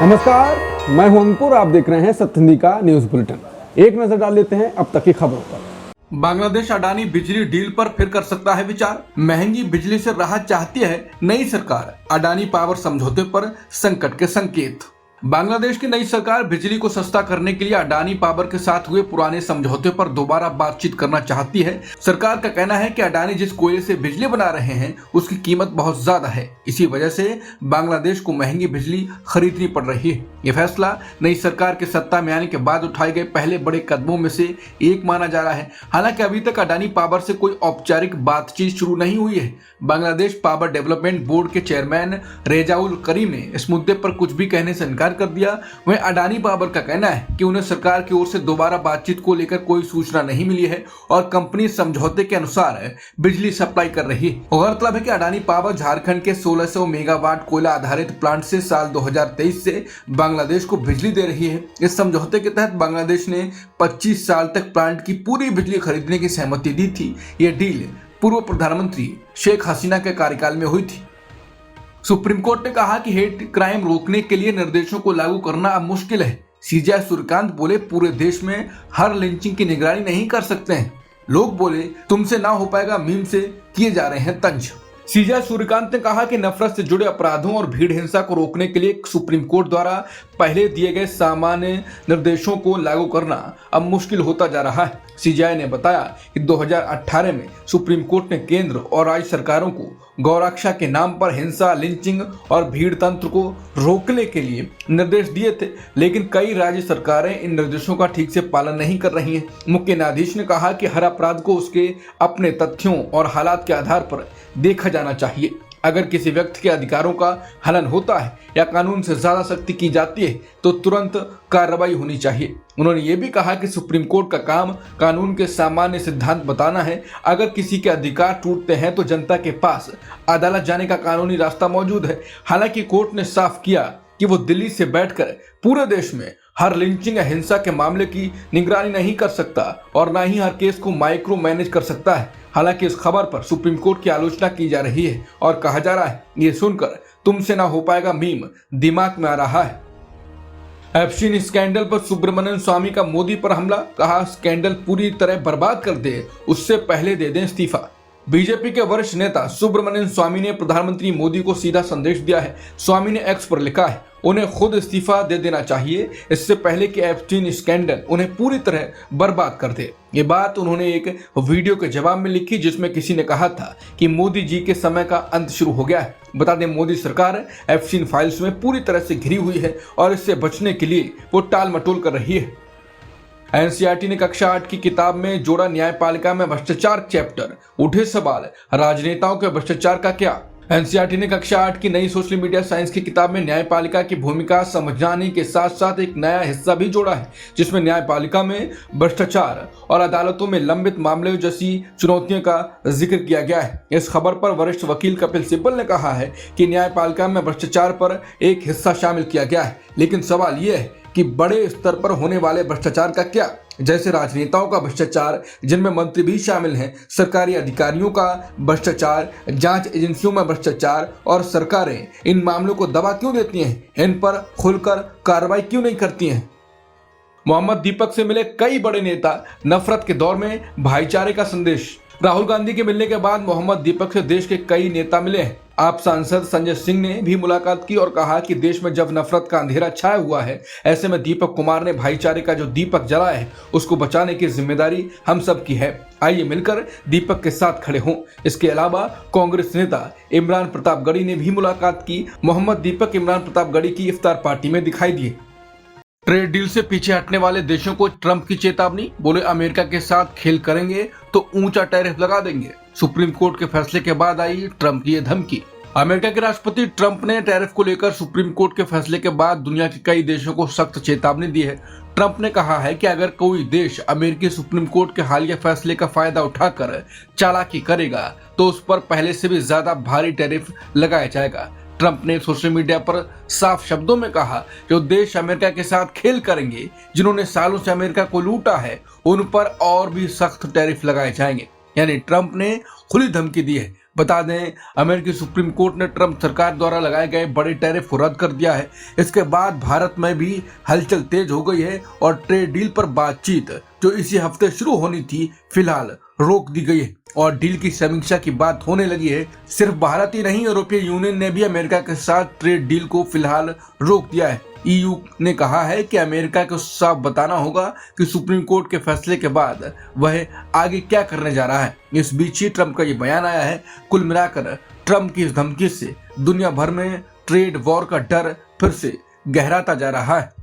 नमस्कार, मैं हूं अंकुर। आप देख रहे हैं सत्य हिंदी का न्यूज बुलेटिन। एक नजर डाल लेते हैं अब तक की खबरों पर। बांग्लादेश अडानी बिजली डील पर फिर कर सकता है विचार। महंगी बिजली से राहत चाहती है नई सरकार। अडानी पावर समझौते पर संकट के संकेत। बांग्लादेश की नई सरकार बिजली को सस्ता करने के लिए अडानी पावर के साथ हुए पुराने समझौते पर दोबारा बातचीत करना चाहती है। सरकार का कहना है कि अडानी जिस कोयले से बिजली बना रहे हैं उसकी कीमत बहुत ज्यादा है। इसी वजह से बांग्लादेश को महंगी बिजली खरीदनी पड़ रही है। यह फैसला नई सरकार के सत्ता में आने के बाद उठाए गए पहले बड़े कदमों में से एक माना जा रहा है। हालांकि अभी तक अडानी पावर से कोई औपचारिक बातचीत शुरू नहीं हुई है। बांग्लादेश पावर डेवलपमेंट बोर्ड के चेयरमैन रेजाउल करीम ने इस मुद्दे पर कुछ भी कहने से इनकार कर दिया। वहीं अडानी पावर का कहना है कि उन्हें सरकार की ओर से दोबारा बातचीत को लेकर कोई सूचना नहीं मिली है और कंपनी समझौते के अनुसार बिजली सप्लाई कर रही है। गौरतलब है कि अडानी पावर झारखंड के 1600 मेगावाट कोयला आधारित प्लांट से साल 2023 से बांग्लादेश को बिजली दे रही है। इस समझौते के तहत बांग्लादेश ने 25 साल तक प्लांट की पूरी बिजली खरीदने की सहमति दी थी। यह डील पूर्व प्रधानमंत्री शेख हसीना के कार्यकाल में हुई थी। सुप्रीम कोर्ट ने कहा कि हेट क्राइम रोकने के लिए निर्देशों को लागू करना अब मुश्किल है। सीजे सूर्यकांत बोले, पूरे देश में हर लिंचिंग की निगरानी नहीं कर सकते हैं। लोग बोले, तुमसे ना हो पाएगा मीम से किए जा रहे हैं तंज। सीजे सूर्यकांत ने कहा कि नफरत से जुड़े अपराधों और भीड़ हिंसा को रोकने के लिए सुप्रीम कोर्ट द्वारा पहले दिए गए सामान्य निर्देशों को लागू करना अब मुश्किल होता जा रहा है। सीजेआई ने बताया कि 2018 में सुप्रीम कोर्ट ने केंद्र और राज्य सरकारों को गौरक्षा के नाम पर हिंसा, लिंचिंग और भीड़ तंत्र को रोकने के लिए निर्देश दिए थे, लेकिन कई राज्य सरकारें इन निर्देशों का ठीक से पालन नहीं कर रही हैं। मुख्य न्यायाधीश ने कहा कि हर अपराध को उसके अपने तथ्यों और हालात के आधार पर देखा जाना चाहिए। अगर किसी व्यक्ति के अधिकारों का हनन होता है या कानून से ज्यादा सख्ती की जाती है तो तुरंत कार्रवाई होनी चाहिए। उन्होंने ये भी कहा कि सुप्रीम कोर्ट का काम कानून के सामान्य सिद्धांत बताना है। अगर किसी के अधिकार टूटते हैं तो जनता के पास अदालत जाने का कानूनी रास्ता मौजूद है। हालांकि कोर्ट ने साफ किया कि वो दिल्ली से बैठकर पूरे देश में हर लिंचिंग या हिंसा के मामले की निगरानी नहीं कर सकता और न ही हर केस को माइक्रो मैनेज कर सकता है। हालांकि इस खबर पर सुप्रीम कोर्ट की आलोचना की जा रही है और कहा जा रहा है, ये सुनकर तुमसे ना हो पाएगा मीम दिमाग में आ रहा है। एप्स्टीन स्कैंडल पर सुब्रमण्यम स्वामी का मोदी पर हमला। कहा, स्कैंडल पूरी तरह बर्बाद कर दे, उससे पहले दे दें इस्तीफा। बीजेपी के वरिष्ठ नेता सुब्रमण्यम स्वामी ने प्रधानमंत्री मोदी को सीधा संदेश दिया है। स्वामी ने एक्स पर लिखा है, उन्हें खुद इस्तीफा दे देना चाहिए, इससे पहले कि एप्स्टीन स्कैंडल उन्हें पूरी तरह बर्बाद कर दे। ये बात उन्होंने एक वीडियो के जवाब में लिखी जिसमें किसी ने कहा था कि मोदी जी के समय का अंत शुरू हो गया है। बता दें, मोदी सरकार एप्स्टीन फाइल्स में पूरी तरह से घिरी हुई है और इससे बचने के लिए वो टाल मटोल कर रही है। एनसीईआरटी ने कक्षा 8 की किताब में जोड़ा न्यायपालिका में भ्रष्टाचार चैप्टर। उठे सवाल, राजनेताओं के भ्रष्टाचार का क्या। एनसीईआरटी ने कक्षा 8 की नई सोशल मीडिया साइंस की किताब में न्यायपालिका की भूमिका समझाने के साथ साथ एक नया हिस्सा भी जोड़ा है जिसमें न्यायपालिका में भ्रष्टाचार और अदालतों में लंबित मामलों जैसी चुनौतियों का जिक्र किया गया है। इस खबर पर वरिष्ठ वकील कपिल सिब्बल ने कहा है कि न्यायपालिका में भ्रष्टाचार पर एक हिस्सा शामिल किया गया है, लेकिन सवाल यह है कि बड़े स्तर पर होने वाले भ्रष्टाचार का क्या, जैसे राजनेताओं का भ्रष्टाचार जिनमें मंत्री भी शामिल हैं, सरकारी अधिकारियों का भ्रष्टाचार, जांच एजेंसियों में भ्रष्टाचार, और सरकारें इन मामलों को दबा क्यों देती हैं, इन पर खुलकर कार्रवाई क्यों नहीं करती हैं। मोहम्मद दीपक से मिले कई बड़े नेता। नफरत के दौर में भाईचारे का संदेश। राहुल गांधी के मिलने के बाद मोहम्मद दीपक से देश के कई नेता मिले हैं। आप सांसद संजय सिंह ने भी मुलाकात की और कहा कि देश में जब नफरत का अंधेरा छाया हुआ है, ऐसे में दीपक कुमार ने भाईचारे का जो दीपक जलाया है उसको बचाने की जिम्मेदारी हम सब की है। आइए मिलकर दीपक के साथ खड़े हों। इसके अलावा कांग्रेस नेता इमरान प्रतापगढ़ी ने भी मुलाकात की। मोहम्मद दीपक इमरान प्रतापगढ़ी की इफ्तार पार्टी में दिखाई दिए। ट्रेड डील से पीछे हटने वाले देशों को ट्रंप की चेतावनी। बोले, अमेरिका के साथ खेल करेंगे तो ऊंचा टैरिफ लगा देंगे। सुप्रीम कोर्ट के फैसले के बाद आई ट्रंप की यह धमकी। अमेरिका के राष्ट्रपति ट्रंप ने टैरिफ को लेकर सुप्रीम कोर्ट के फैसले के बाद दुनिया के कई देशों को सख्त चेतावनी दी है। ट्रंप ने कहा है कि अगर कोई देश अमेरिकी सुप्रीम कोर्ट के हालिया फैसले का फायदा उठाकर चालाकी करेगा तो उस पर पहले से भी ज्यादा भारी टैरिफ लगाया जाएगा। ट्रंप ने सोशल मीडिया पर साफ शब्दों में कहा जो देश अमेरिका के साथ खेल करेंगे, जिन्होंने सालों से अमेरिका को लूटा है, उन पर और भी सख्त टैरिफ लगाए जाएंगे। यानी ट्रंप ने खुली धमकी दी है। बता दें, अमेरिकी सुप्रीम कोर्ट ने ट्रंप सरकार द्वारा लगाए गए बड़े टैरिफ को रद्द कर दिया है। इसके बाद भारत में भी हलचल तेज हो गई है और ट्रेड डील पर बातचीत जो इसी हफ्ते शुरू होनी थी, फिलहाल रोक दी गई है और डील की समीक्षा की बात होने लगी है। सिर्फ भारत ही नहीं, यूरोपीय यूनियन ने भी अमेरिका के साथ ट्रेड डील को फिलहाल रोक दिया है। EU ने कहा है कि अमेरिका को साफ बताना होगा कि सुप्रीम कोर्ट के फैसले के बाद वह आगे क्या करने जा रहा है। इस बीच ही ट्रंप का ये बयान आया है। कुल मिलाकर ट्रंप की इस धमकी से दुनिया भर में ट्रेड वॉर का डर फिर से गहराता जा रहा है।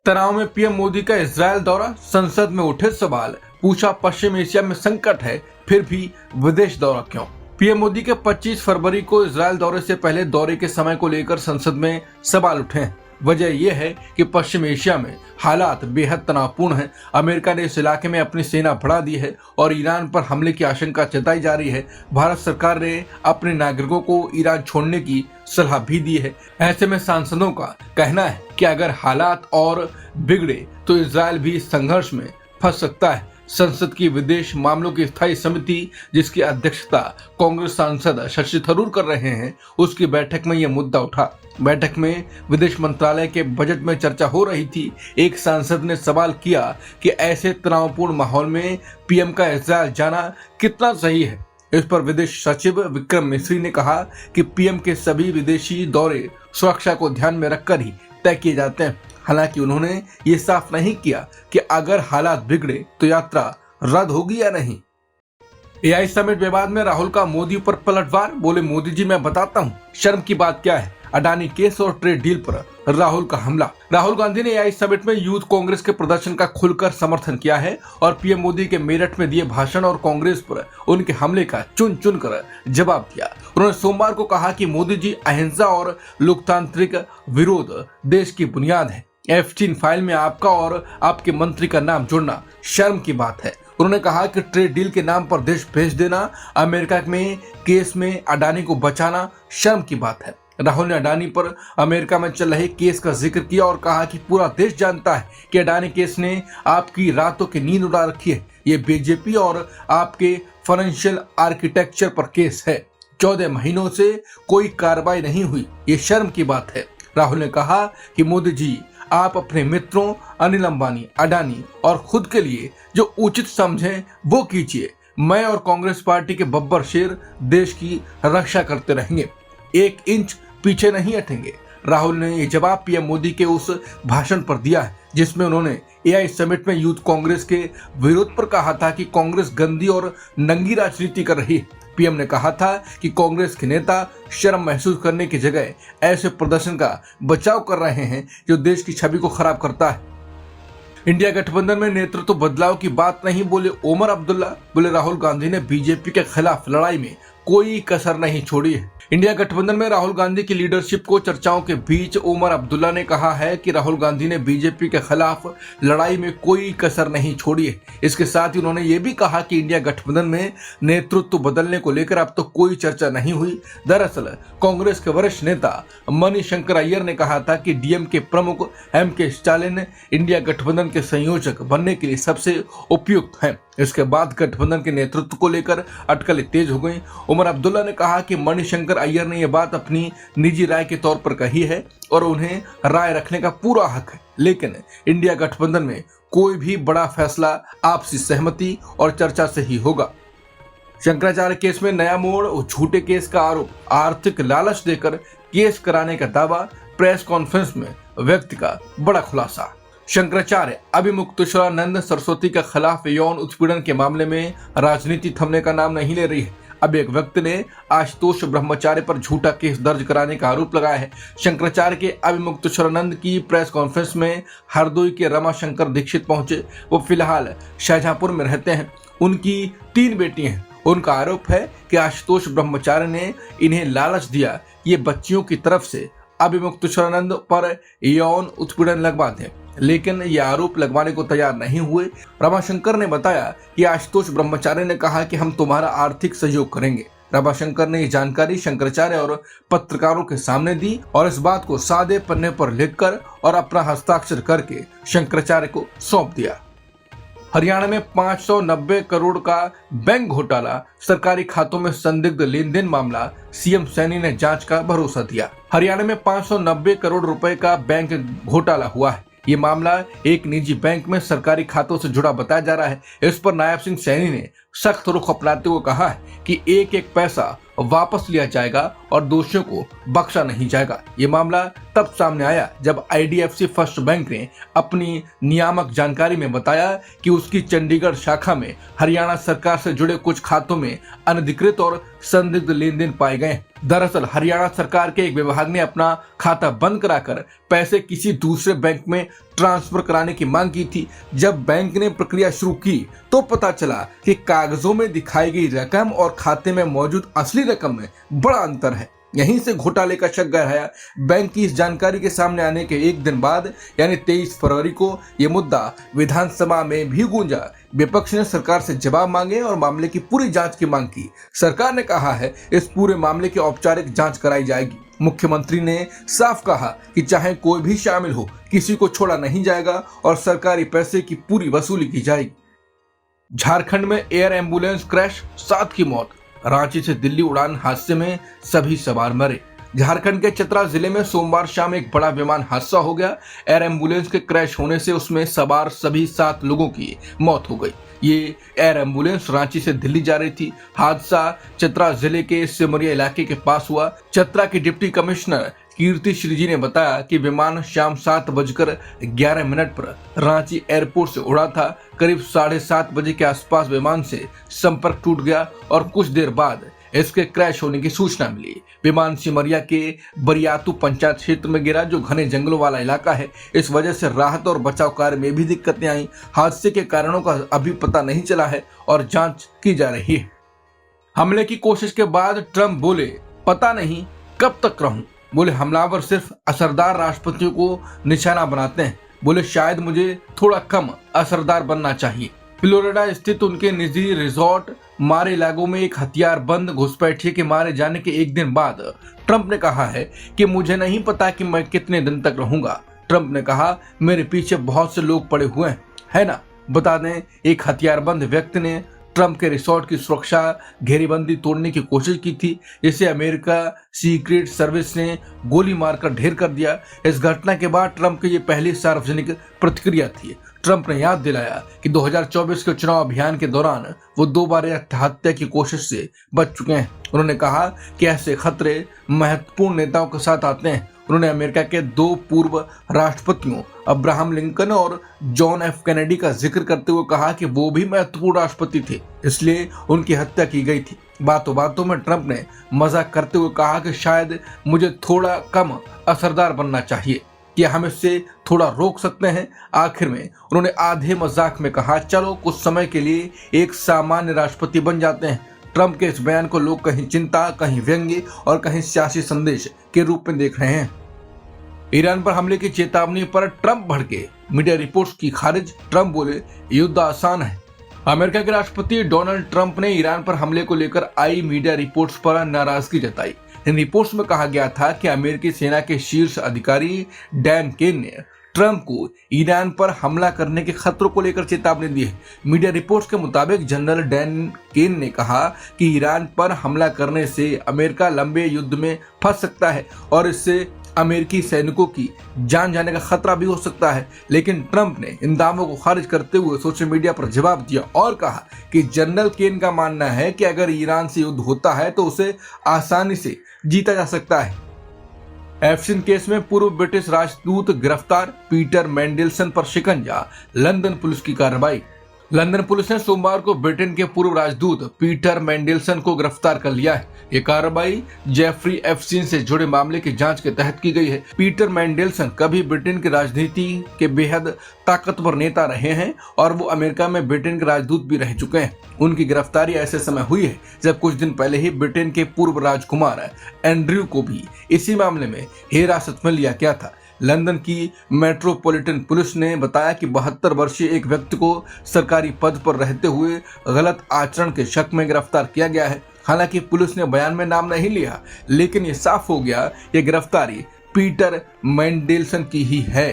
तनाव में पीएम मोदी का इजरायल दौरा, संसद में उठे सवाल, पूछा पश्चिम एशिया में संकट है फिर भी विदेश दौरा क्यों। पीएम मोदी के 25 फरवरी को इजरायल दौरे से पहले दौरे के समय को लेकर संसद में सवाल उठे हैं। वजह यह है कि पश्चिम एशिया में हालात बेहद तनावपूर्ण हैं। अमेरिका ने इस इलाके में अपनी सेना बढ़ा दी है और ईरान पर हमले की आशंका जताई जा रही है। भारत सरकार ने अपने नागरिकों को ईरान छोड़ने की सलाह भी दी है। ऐसे में सांसदों का कहना है कि अगर हालात और बिगड़े तो इजरायल भी इस संघर्ष में फंस सकता है। संसद की विदेश मामलों की स्थायी समिति, जिसकी अध्यक्षता कांग्रेस सांसद शशि थरूर कर रहे हैं, उसकी बैठक में यह मुद्दा उठा। बैठक में विदेश मंत्रालय के बजट में चर्चा हो रही थी। एक सांसद ने सवाल किया कि ऐसे तनावपूर्ण माहौल में पीएम का इजरायल जाना कितना सही है। इस पर विदेश सचिव विक्रम मिस्री ने कहा कि पीएम के सभी विदेशी दौरे सुरक्षा को ध्यान में रखकर ही तय किए जाते हैं। हालांकि उन्होंने ये साफ नहीं किया कि अगर हालात बिगड़े तो यात्रा रद्द होगी या नहीं। AI समिट विवाद में राहुल का मोदी पर पलटवार, बोले मोदी जी मैं बताता हूँ शर्म की बात क्या है। अडानी केस और ट्रेड डील पर राहुल का हमला। राहुल गांधी ने AI समिट में यूथ कांग्रेस के प्रदर्शन का खुलकर समर्थन किया है और पीएम मोदी के मेरठ में दिए भाषण और कांग्रेस पर उनके हमले का चुन चुन कर जवाब दिया। उन्होंने सोमवार को कहा कि मोदी जी अहिंसा और लोकतांत्रिक विरोध देश की बुनियाद है। एप्स्टीन फाइल में आपका और आपके मंत्री का नाम जुड़ना शर्म की बात है। उन्होंने कहा कि ट्रेड डील के नाम पर देश भेज देना, अमेरिका में केस में अडानी को बचाना शर्म की बात है। राहुल ने अडानी पर अमेरिका में चल रहे केस का जिक्र किया और कहा कि पूरा देश जानता है कि अडानी केस ने आपकी रातों की नींद उड़ा रखी है। ये बीजेपी और आपके फाइनेंशियल आर्किटेक्चर पर केस है। 14 महीनों से कोई कार्रवाई नहीं हुई, ये शर्म की बात है। राहुल ने कहा कि मोदी जी आप अपने मित्रों अनिल अंबानी, अडानी और खुद के लिए जो उचित समझें वो कीजिए। मैं और कांग्रेस पार्टी के बब्बर शेर देश की रक्षा करते रहेंगे, 1 इंच पीछे नहीं हटेंगे। राहुल ने ये जवाब पीएम मोदी के उस भाषण पर दिया है जिसमें उन्होंने AI समिट में यूथ कांग्रेस के विरोध पर कहा था कि कांग्रेस गंदी और नंगी राजनीति कर रही है। पीएम ने कहा था कि कांग्रेस के नेता शर्म महसूस करने की जगह ऐसे प्रदर्शन का बचाव कर रहे हैं जो देश की छवि को खराब करता है। इंडिया गठबंधन में नेतृत्व बदलाव की बात नहीं, बोले ओमर अब्दुल्ला। बोले राहुल गांधी ने बीजेपी के खिलाफ लड़ाई में कोई कसर नहीं छोड़ी है। इंडिया गठबंधन में राहुल गांधी की लीडरशिप को चर्चाओं के बीच ओमर अब्दुल्ला ने कहा है कि राहुल गांधी ने बीजेपी के खिलाफ लड़ाई में कोई कसर नहीं छोड़ी है। इसके साथ ही उन्होंने ये भी कहा कि इंडिया गठबंधन में नेतृत्व बदलने को लेकर अब तो कोई चर्चा नहीं हुई। दरअसल कांग्रेस के वरिष्ठ नेता मणिशंकर अय्यर ने कहा था कि DMK प्रमुख M.K. स्टालिन इंडिया गठबंधन के संयोजक बनने के लिए सबसे उपयुक्त हैं। इसके बाद गठबंधन के नेतृत्व को लेकर अटकलें तेज हो गई। उमर अब्दुल्ला ने कहा कि मणिशंकर अय्यर ने यह बात अपनी निजी राय के तौर पर कही है और उन्हें राय रखने का पूरा हक है, लेकिन इंडिया गठबंधन में कोई भी बड़ा फैसला आपसी सहमति और चर्चा से ही होगा। शंकराचार्य केस में नया मोड़ और झूठे केस का आरोप, आर्थिक लालच देकर केस कराने का दावा, प्रेस कॉन्फ्रेंस में व्यक्ति का बड़ा खुलासा। शंकराचार्य अभिमुक्तेश्वरानंद सरस्वती के खिलाफ यौन उत्पीड़न के मामले में राजनीति थमने का नाम नहीं ले रही है। अब एक व्यक्ति ने आशुतोष ब्रह्मचारी पर झूठा केस दर्ज कराने का आरोप लगाया है। शंकराचार्य के अभिमुक्तेश्वरानंद की प्रेस कॉन्फ्रेंस में हरदोई के रमाशंकर दीक्षित पहुंचे। वो फिलहाल शाहजहांपुर में रहते हैं। उनकी 3 बेटी हैं। उनका आरोप है कि आशुतोष ब्रह्मचारी ने इन्हें लालच दिया, ये बच्चियों की तरफ से अभिमुक्तेश्वरानंद पर यौन उत्पीड़न लगवा दें, लेकिन ये आरोप लगवाने को तैयार नहीं हुए। रमाशंकर ने बताया कि आशुतोष ब्रह्मचारी ने कहा कि हम तुम्हारा आर्थिक सहयोग करेंगे। रमाशंकर ने ये जानकारी शंकराचार्य और पत्रकारों के सामने दी और इस बात को सादे पन्ने पर लिखकर और अपना हस्ताक्षर करके शंकराचार्य को सौंप दिया। हरियाणा में 590 करोड़ का बैंक घोटाला, सरकारी खातों में संदिग्ध लेन देन मामला, सीएम सैनी ने जांच का भरोसा दिया। हरियाणा में 590 करोड़ रुपए का बैंक घोटाला हुआ है। ये मामला एक निजी बैंक में सरकारी खातों से जुड़ा बताया जा रहा है। इस पर नायब सिंह सैनी ने सख्त रुख अपनाते हुए कहा है कि एक एक पैसा वापस लिया जाएगा और दोषियों को बख्शा नहीं जाएगा। ये मामला तब सामने आया जब आईडीएफसी फर्स्ट बैंक ने अपनी नियामक जानकारी में बताया कि उसकी चंडीगढ़ शाखा में हरियाणा सरकार से जुड़े कुछ खातों में अनधिकृत और संदिग्ध लेन देन पाए गए। दरअसल हरियाणा सरकार के एक विभाग ने अपना खाता बंद कराकर पैसे किसी दूसरे बैंक में ट्रांसफर कराने की मांग की थी। जब बैंक ने प्रक्रिया शुरू की तो पता चला कि कागजों में दिखाई गई रकम और खाते में मौजूद असली रकम में बड़ा अंतर है। यहीं से घोटाले का शक गहराया। बैंक की इस जानकारी के सामने आने के एक दिन बाद यानी 23 फरवरी को ये मुद्दा विधानसभा में भी गूंजा। विपक्ष ने सरकार से जवाब मांगे और मामले की पूरी जांच की मांग की। सरकार ने कहा है इस पूरे मामले की औपचारिक जांच कराई जाएगी। मुख्यमंत्री ने साफ कहा कि चाहे कोई भी शामिल हो, किसी को छोड़ा नहीं जाएगा और सरकारी पैसे की पूरी वसूली की जाएगी। झारखंड में एयर एम्बुलेंस क्रैश, 7 की मौत। रांची से दिल्ली उड़ान हादसे में सभी सवार मरे। झारखंड के चतरा जिले में सोमवार शाम एक बड़ा विमान हादसा हो गया। एयर एम्बुलेंस के क्रैश होने से उसमें सवार सभी 7 लोगों की मौत हो गई। ये एयर एम्बुलेंस रांची से दिल्ली जा रही थी। हादसा चतरा जिले के सिमरिया इलाके के पास हुआ। चतरा के डिप्टी कमिश्नर कीर्ति श्रीजी ने बताया कि विमान शाम 7:11 पर रांची एयरपोर्ट से उड़ा था। करीब 7:30 बजे के आसपास विमान से संपर्क टूट गया और कुछ देर बाद इसके क्रैश होने की सूचना मिली। विमान सिमरिया के बरियातू पंचायत क्षेत्र में गिरा, जो घने जंगलों वाला इलाका है। इस वजह से राहत और बचाव कार्य में भी दिक्कतें आई। हादसे के कारणों का अभी पता नहीं चला है और जांच की जा रही है। हमले की कोशिश के बाद ट्रंप बोले, पता नहीं कब तक रहूं। बोले हमलावर सिर्फ असरदार राष्ट्रपतियों को निशाना बनाते हैं। बोले शायद मुझे थोड़ा कम असरदार बनना चाहिए। फ्लोरिडा स्थित उनके निजी रिजॉर्ट मारे लागो में एक हथियारबंद घुसपैठिए के मारे जाने के एक दिन बाद ट्रंप ने कहा है कि मुझे नहीं पता कि मैं कितने दिन तक रहूंगा। ट्रंप ने कहा मेरे पीछे बहुत से लोग पड़े हुए हैं, है ना। बता दें एक हथियारबंद व्यक्ति ने ट्रंप के रिसोर्ट की सुरक्षा घेरेबंदी तोड़ने की कोशिश की थी, जिसे अमेरिका सीक्रेट सर्विस ने गोली मारकर ढेर कर दिया। इस घटना के बाद ट्रंप की ये पहली सार्वजनिक प्रतिक्रिया थी। ट्रंप ने याद दिलाया कि 2024 के चुनाव अभियान के दौरान वो 2 बार हत्या की कोशिश से बच चुके हैं। उन्होंने कहा कि ऐसे खतरे महत्वपूर्ण नेताओं के साथ आते हैं। उन्होंने अमेरिका के 2 पूर्व राष्ट्रपतियों अब्राहम लिंकन और जॉन एफ कैनेडी का जिक्र करते हुए कहा कि वो भी महत्वपूर्ण राष्ट्रपति थे, इसलिए उनकी हत्या की गई थी। बातों बातों में ट्रंप ने मजाक करते हुए कहा कि शायद मुझे थोड़ा कम असरदार बनना चाहिए, कि हम इससे थोड़ा रोक सकते हैं। आखिर में उन्होंने आधे मजाक में कहा, चलो कुछ समय के लिए एक सामान्य राष्ट्रपति बन जाते हैं। ट्रंप के इस बयान को लोग कहीं चिंता, कहीं व्यंग्य और कहीं सियासी संदेश के रूप में देख रहे हैं। ईरान पर हमले की चेतावनी पर ट्रंप भड़के, मीडिया रिपोर्ट्स की खारिज। ट्रंप बोले युद्ध आसान है। अमेरिका के राष्ट्रपति डोनाल्ड ट्रंप ने ईरान पर हमले को लेकर आई मीडिया रिपोर्ट्स पर नाराजगी जताई। इन रिपोर्ट्स में कहा गया था कि अमेरिकी सेना के शीर्ष अधिकारी डैन केन ने ट्रंप को ईरान पर हमला करने के खतरों को लेकर चेतावनी दी है। मीडिया रिपोर्ट्स के मुताबिक जनरल डैन केन ने कहा कि ईरान पर हमला करने से अमेरिका लंबे युद्ध में फंस सकता है और इससे अमेरिकी सैनिकों की जान जाने का खतरा भी हो सकता है। लेकिन ट्रंप ने इन दावों को खारिज करते हुए सोशल मीडिया पर जवाब दिया और कहा कि जनरल केन का मानना है कि अगर ईरान से युद्ध होता है तो उसे आसानी से जीता जा सकता है। एफसिन केस में पूर्व ब्रिटिश राजदूत गिरफ्तार, पीटर मेंडेलसन पर शिकंजा, लंदन पुलिस की कार्रवाई। लंदन पुलिस ने सोमवार को ब्रिटेन के पूर्व राजदूत पीटर मेंडेलसन को गिरफ्तार कर लिया है। ये कार्रवाई जेफरी एफसिन से जुड़े मामले की जांच के तहत की गई है। पीटर मेंडेलसन कभी ब्रिटेन की राजनीति के बेहद ताकतवर नेता रहे हैं और वो अमेरिका में ब्रिटेन के राजदूत भी रह चुके हैं। उनकी गिरफ्तारी ऐसे समय हुई है जब कुछ दिन पहले ही ब्रिटेन के पूर्व राजकुमार एंड्रयू को भी इसी मामले में हिरासत में लिया गया था। लंदन की मेट्रोपॉलिटन पुलिस ने बताया कि 72 वर्षीय एक व्यक्ति को सरकारी पद पर रहते हुए गलत आचरण के शक में गिरफ्तार किया गया है। हालांकि पुलिस ने बयान में नाम नहीं लिया, लेकिन ये साफ हो गया ये गिरफ्तारी पीटर मेंडेलसन की ही है।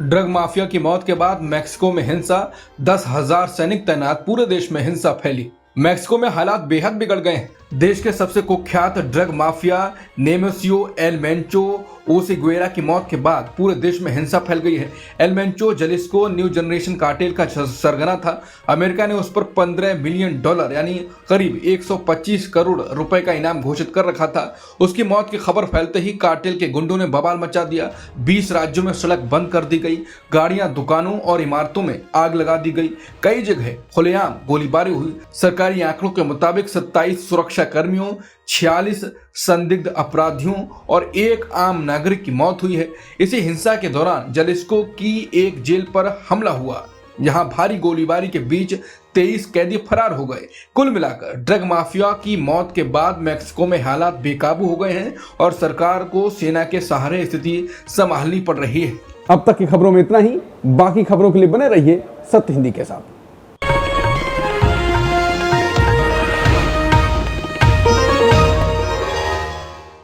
ड्रग माफिया की मौत के बाद मैक्सिको में हिंसा, 10,000 सैनिक तैनात, पूरे देश में हिंसा फैली। मैक्सिको में हालात बेहद बिगड़ गए हैं। देश के सबसे कुख्यात drug mafia Nemesio El Mencho Oseguera की मौत के बाद पूरे देश में हिंसा फैल गई है। El Mencho Jalisco new generation cartel का सरगना था। अमेरिका ने उस पर $15 मिलियन यानी करीब 125 करोड़ रुपए का इनाम घोषित कर रखा था। उसकी मौत की खबर फैलते ही कार्टेल के गुंडों ने बवाल मचा दिया। 20 राज्यों में सड़क बंद कर दी गई, गाड़ियां, दुकानों और इमारतों में आग लगा दी गई। कई जगह खुलेआम गोलीबारी हुई। सरकारी आंकड़ों के मुताबिक 27 सुरक्षा कर्मियों, 46 संदिग्ध अपराधियों और 1 आम नागरिक की मौत हुई है। इसी हिंसा के दौरान जलिस्को की एक जेल पर हमला हुआ, जहां भारी गोलीबारी के बीच 23 कैदी फरार हो गए। कुल मिलाकर ड्रग माफिया की मौत के बाद मैक्सिको में हालात बेकाबू हो गए हैं और सरकार को सेना के सहारे स्थिति संभालनी पड़ रही है। अब तक की खबरों में इतना ही। बाकी खबरों के लिए बने रहिए सत्य हिंदी के साथ।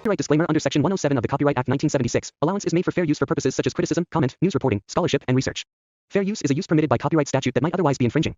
Copyright disclaimer under Section 107 of the Copyright Act 1976. Allowance is made for fair use for purposes such as criticism, comment, news reporting, scholarship, and research. Fair use is a use permitted by copyright statute that might otherwise be infringing.